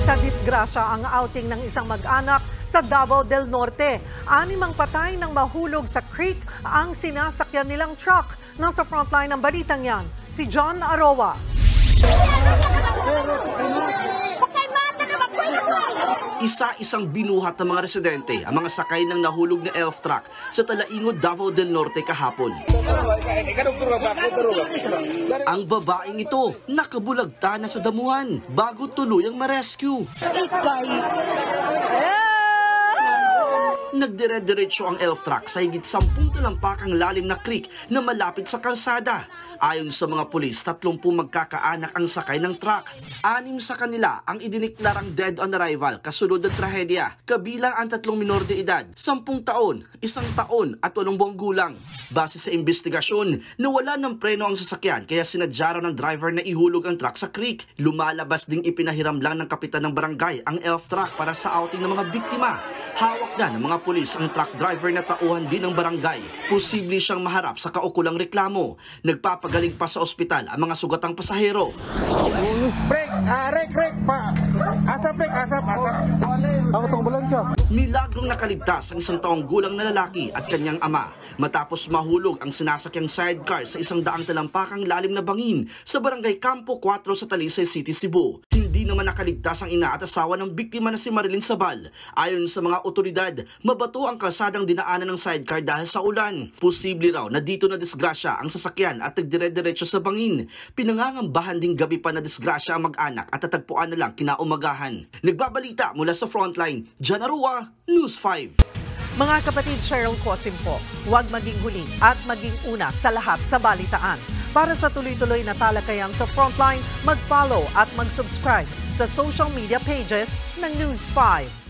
Sa disgrasya ang outing ng isang mag-anak sa Davao del Norte. 6 ang patay nang mahulog sa creek ang sinasakyan nilang truck. Nasa frontline ng balitang yan, si John Aroa. Isa-isang binuhat ng mga residente ang mga sakay ng nahulog na elf truck sa Talaingod, Davao del Norte kahapon. Ang babaeng ito nakabulagta na sa damuhan bago tuluyang ma-rescue. Nagdire-diretso ang elf truck sa higit 10 talampakang lalim na creek na malapit sa kalsada. Ayon sa mga pulis, 30 magkakaanak ang sakay ng truck. 6 sa kanila ang idiniklarang dead on arrival kasunod ng trahedya. Kabilang ang 3 minor de edad, 10 taon, 1 taon at 8 buwang gulang. Base sa investigasyon, nawala ng preno ang sasakyan kaya sinadya raw ng driver na ihulog ang truck sa creek. Lumalabas ding ipinahiram lang ng kapitan ng barangay ang elf truck para sa outing ng mga biktima. Hawak na ng mga pulis ang truck driver na tauhan din ng barangay. Posible siyang maharap sa kaukulang reklamo. Nagpapagaling pa sa ospital ang mga sugatang pasahero. Milagrong nakaligtas ang 1 taong gulang na lalaki at kanyang ama matapos mahulog ang sinasakyang sidecar sa 100 talampakang lalim na bangin sa barangay Campo 4 sa Talisay City, Cebu. Hindi naman nakaligtas ang ina at asawa ng biktima na si Marilyn Sabal. Ayon sa mga otoridad, mabato ang kalsadang dinaanan ng sidecar dahil sa ulan. Posible raw na dito na disgrasya ang sasakyan at nagdire-diretso sa bangin. Pinangangambahan ding gabi pa na disgrasya ang mag-anak at tatagpuan na lang kinaumagahan. Nagbabalita mula sa frontline, John Aroa, News 5. Mga kapatid, Cheryl Cosim po, huwag maging huli at maging una sa lahat sa balitaan. Para sa tuloy-tuloy na talakayang sa frontline, mag-follow at mag-subscribe sa social media pages ng News 5.